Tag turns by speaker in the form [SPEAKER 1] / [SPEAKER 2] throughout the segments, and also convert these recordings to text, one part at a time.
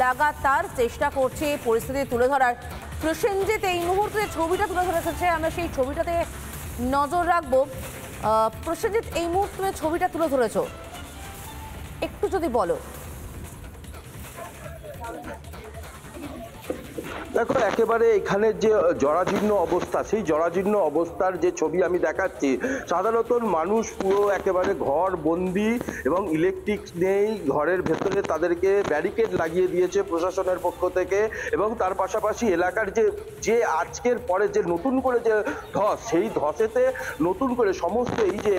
[SPEAKER 1] লাগাতার চেষ্টা করছে পরিস্থিতি তুলে ধরার। প্রসেনজিৎ এই মুহূর্তে ছবিটা তুলে ধরেছে, আমরা সেই ছবিটাতে নজর রাখবো। প্রসেনজিৎ, এই মুহূর্তে ছবিটা তুলে ধরেছো, একটু যদি বলো।
[SPEAKER 2] দেখো, একেবারে এখানে যে জরাজীর্ণ অবস্থা, সেই জরাজীর্ণ অবস্থার যে ছবি আমি দেখাচ্ছি, সাধারণত মানুষ পুরো একেবারে ঘর বন্দি এবং ইলেকট্রিক নেই, ঘরের ভেতরে তাদেরকে ব্যারিকেড লাগিয়ে দিয়েছে প্রশাসনের পক্ষ থেকে। এবং তার পাশাপাশি এলাকার যে আজকের পরে যে নতুন করে যে ধস, সেই ধসেতে নতুন করে সমস্ত এই যে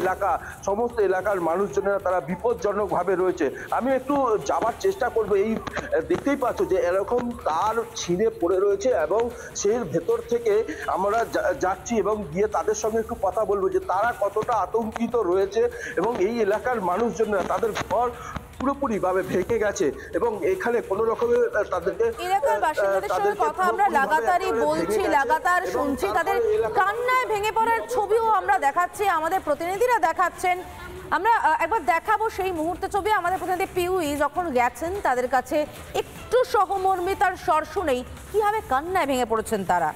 [SPEAKER 2] সমস্ত এলাকার মানুষজনেরা তারা বিপজ্জনকভাবে রয়েছে। আমি একটু যাবার চেষ্টা করবো। এই দেখতেই পাচ্ছ যে এরকম তার ছিঁড়ে পড়ে রয়েছে এবং সেই ভেতর থেকে আমরা যাচ্ছি এবং গিয়ে তাদের সঙ্গে একটু কথা বলবো যে তারা কতটা আতঙ্কিত রয়েছে এবং এই এলাকার মানুষজনরা তাদের ঘর পুরোপুরি ভাবে ভেঙে গেছে এবং এখানে কোনো রকমের তাদেরকে
[SPEAKER 1] এলাকার বাসিন্দাদের সঙ্গে কথা আমরা লাগাতারই বলছি, লাগাতার শুনছি, তাদের কান্নায় ভেঙে পড়ার ছবিও আমরা দেখাচ্ছি, আমাদের প্রতিনিধিরা দেখাচ্ছেন। আমরা একবার দেখাবো সেই মুহূর্তে ছবি। আমাদের প্রতিনিধি পিউই যখন গেছেন তাদের কাছে, একটু সহমর্মিতার স্বর শুনেই কিভাবে কান্নায় ভেঙে পড়েছেন তারা।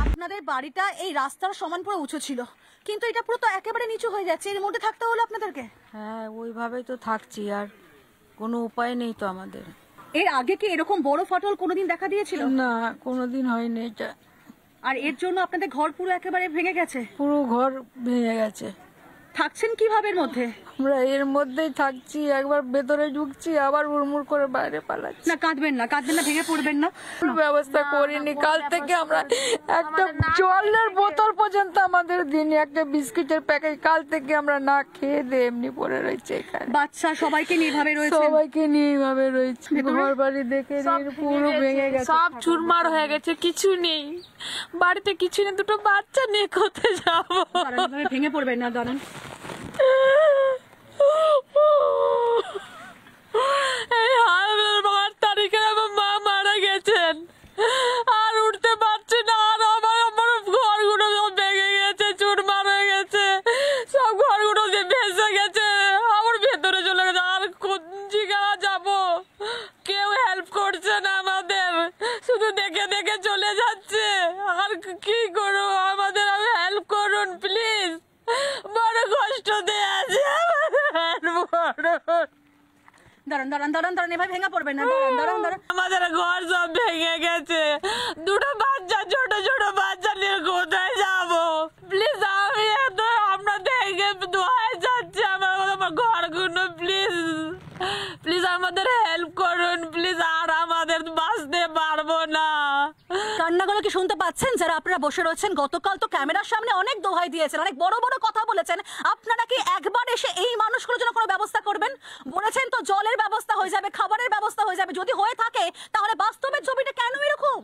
[SPEAKER 3] আপনাদের বাড়িটা এই রাস্তার সমান পুরো উঁচু ছিল, কিন্তু এটা পুরো তো একেবারে নিচু হয়ে যাচ্ছে, এর মধ্যে থাকতে হলো আপনাদেরকে।
[SPEAKER 4] হ্যাঁ, ওইভাবেই তো থাকছি, আর কোনো উপায় নেই তো আমাদের।
[SPEAKER 3] এর আগে কি এরকম বড় ফাটল কোনোদিন দেখা দিয়েছিল?
[SPEAKER 4] না, কোনোদিন হয়নি এটা।
[SPEAKER 3] আর এর জন্য আপনাদের ঘর পুরো একেবারে ভেঙে গেছে?
[SPEAKER 4] পুরো ঘর ভেঙে গেছে।
[SPEAKER 3] থাকছেন কিভাবে এর মধ্যে?
[SPEAKER 4] আমরা এর মধ্যেই থাকছি, একবার ভেতরে ঢুকছি আবার উড়মুড় করে বাইরে পালাচ্ছি।
[SPEAKER 3] না, কাঁদবেন না, কাঁদবেন না, ভেঙে পড়বেন না।
[SPEAKER 4] ব্যবস্থা করিনি, কাল থেকে আমরা একটা জলের বোতল পর্যন্ত আমাদের দিনে, একটা বিস্কিটের প্যাকেট, কাল থেকে আমরা না খেয়ে দিয়ে এমনি পড়ে রয়েছে এখানে।
[SPEAKER 3] বাচ্চা সবাইকে নিয়ে এইভাবে রয়েছে?
[SPEAKER 4] সবাইকে নিয়ে এইভাবে রয়েছে। ঘর বাড়ি দেখে পুরো ভেঙে গেছে, সব চুরমার হয়ে গেছে, কিছু নেই বাড়িতে, কিছু নেই। দুটো বাচ্চা নিয়ে কোথায় যাবো?
[SPEAKER 3] ভেঙে পড়বেন না, দাঁড়ান।
[SPEAKER 4] এই 8 তারিখে আমার মা মারা গেছেন, আর উঠতে পারছি না, আর আমার ঘরগুলো সব ভেঙে গেছে, চুরমার হয়ে গেছে, সব ঘরগুলো ভেসে গেছে, আমার ভেতরে চলে গেছে। আর কোন জায়গায় যাবো? কেউ হেল্প করছে না আমাদের, শুধু দেখে দেখে চলে যাচ্ছে। আর কি করবো? আমাদের হেল্প করুন প্লিজ, বড় কষ্ট দিয়ে আছে।
[SPEAKER 3] দাঁড়ান দাঁড়ান দাঁড়ান দাঁড়ান, এভাবে ভেঙে পড়বেন না, দাঁড়ান দাঁড়ান দাঁড়ান।
[SPEAKER 4] আমাদের ঘর সব ভেঙে গেছে, দুটো বাচ্চা, ছোট ছোট বাচ্চা নিয়ে কোথায় যাবো? প্লিজ, আমি আমরা দেখে দোয়ায় যাচ্ছি, আমার ঘরগুলো প্লিজ প্লিজ আমাদের হেল্প করুন প্লিজ, আর আমাদের বাঁচতে পারবো না।
[SPEAKER 3] কান্নাগুলো কি শুনতে পাচ্ছেন যারা আপনারা বসে রয়েছেন? গতকাল তো ক্যামেরার সামনে অনেক দোহাই দিয়েছেন, অনেক বড় বড় কথা বলেছেন। আপনারা কি একবার এসে এই মানুষগুলোর জন্য কোনো ব্যবস্থা করবেন? বলেছেন তো জলের ব্যবস্থা হয়ে যাবে, খাবারের ব্যবস্থা হয়ে যাবে। যদি হয়ে থাকে তাহলে বাস্তবের ছবিটা কেন এরকম?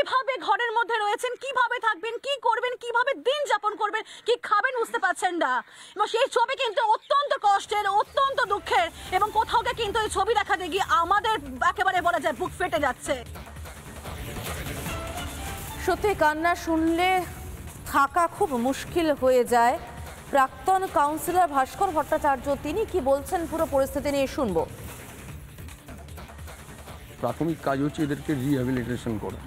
[SPEAKER 3] এভাবে ঘরের মধ্যে রয়েছেন, কিভাবে থাকবেন, কি করবেন, কিভাবে দিন যাপন করবেন, কি খাবেন বুঝতে পারছেন না। এবং সেই ছবি কিন্তু অত্যন্ত কষ্টের, অত্যন্ত দুঃখের, এবং কোথাও কিন্তু এই ছবি দেখাতে গিয়ে আমাদের একেবারে বলা যায় বুক ফেটে যাচ্ছে।
[SPEAKER 1] সত্যি কান্না শুনলে থাকা খুব মুশকিল হয়ে যায়। প্রাক্তন কাউন্সিলর ভাস্কর ভট্টাচার্য, তিনি কি বলছেন পুরো পরিস্থিতি নিয়ে শুনবো।
[SPEAKER 5] প্রাথমিক কাজ হচ্ছে এদেরকে রিহ্যাবিলিটেশন করা,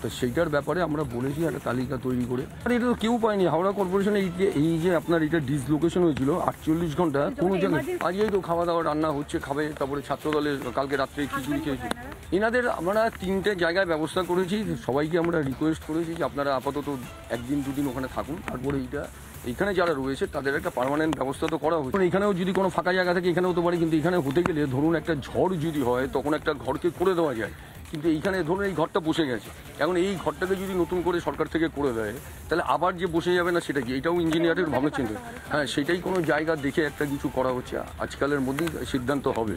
[SPEAKER 5] তো সেইটার ব্যাপারে আমরা বলেছি একটা তালিকা তৈরি করে। আর এটা তো কেউ পায়নি, হাওড়া কর্পোরেশনে এই যে আপনার এটা ডিসলোকেশন হয়েছিল 48 ঘন্টা কোনো জায়গায়, আজকেই তো খাওয়া দাওয়া রান্না হচ্ছে, খাবে। তারপরে ছাত্রদলের কালকে রাত্রে খিচুড়ি খেয়েছি। এনাদের আমরা 3টে জায়গায় ব্যবস্থা করেছি, সবাইকে আমরা রিকোয়েস্ট করেছি যে আপনারা আপাতত 1-2 দিন ওখানে থাকুন, তারপরে এইখানে যারা রয়েছে তাদের একটা পার্মানেন্ট ব্যবস্থা তো করা হচ্ছে। এখানেও যদি কোনো ফাঁকা জায়গা থাকে এখানেও তো পারে, কিন্তু এখানে হতে গেলে ধরুন একটা ঝড় যদি হয় তখন একটা ঘরকে করে দেওয়া যায়, কিন্তু এইখানে ধরুন এই ঘরটা বসে গেছে, এখন এই ঘরটাকে যদি নতুন করে সরকার থেকে করে দেয় তাহলে আবার যে বসে যাবে না সেটা কি? এটাও ইঞ্জিনিয়ারের ভাবনা চিন্তা। হ্যাঁ, সেটাই কোনো জায়গা দেখে একটা কিছু করা হচ্ছে, আজকালের মধ্যেই সিদ্ধান্ত হবে।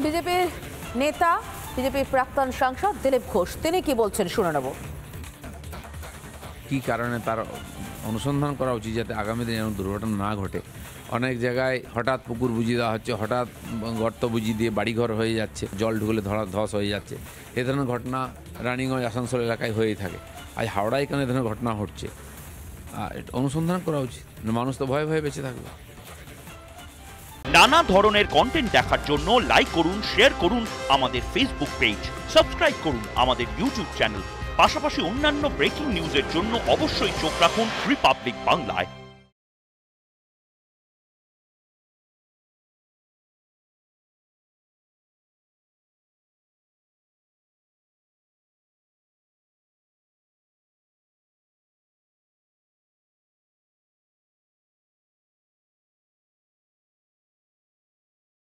[SPEAKER 1] বিজেপির নেতা, বিজেপির প্রাক্তন সাংসদ দিলীপ ঘোষ, তিনি কি বলছেন শুনে নেব।
[SPEAKER 6] কি কারণে তার অনুসন্ধান করা উচিত যাতে আগামী দিনে এরকম দুর্ঘটনা না ঘটে। অনেক জায়গায় হঠাৎ পুকুর বুঝিয়ে দেওয়া হচ্ছে, হঠাৎ গর্ত বুঝিয়ে দিয়ে বাড়িঘর হয়ে যাচ্ছে, জল ঢুকলে ধস হয়ে যাচ্ছে। এ ধরনের ঘটনা রানিগঞ্জ, আসানসোল এলাকায় হয়েই থাকে। আজ হাওড়ায় কেন এ ধরনের ঘটনা ঘটছে? অনুসন্ধান করা উচিত, মানুষ তো ভয়ে ভয়ে বেঁচে থাকবে।
[SPEAKER 7] নানা ধরনের কন্টেন্ট দেখার জন্য লাইক করুন, শেয়ার করুন আমাদের ফেসবুক পেজ, সাবস্ক্রাইব করুন আমাদের ইউটিউব চ্যানেল। পাশাপাশি অন্যান্য ব্রেকিং নিউজের জন্য অবশ্যই চোখ রাখুন রিপাবলিক বাংলায়।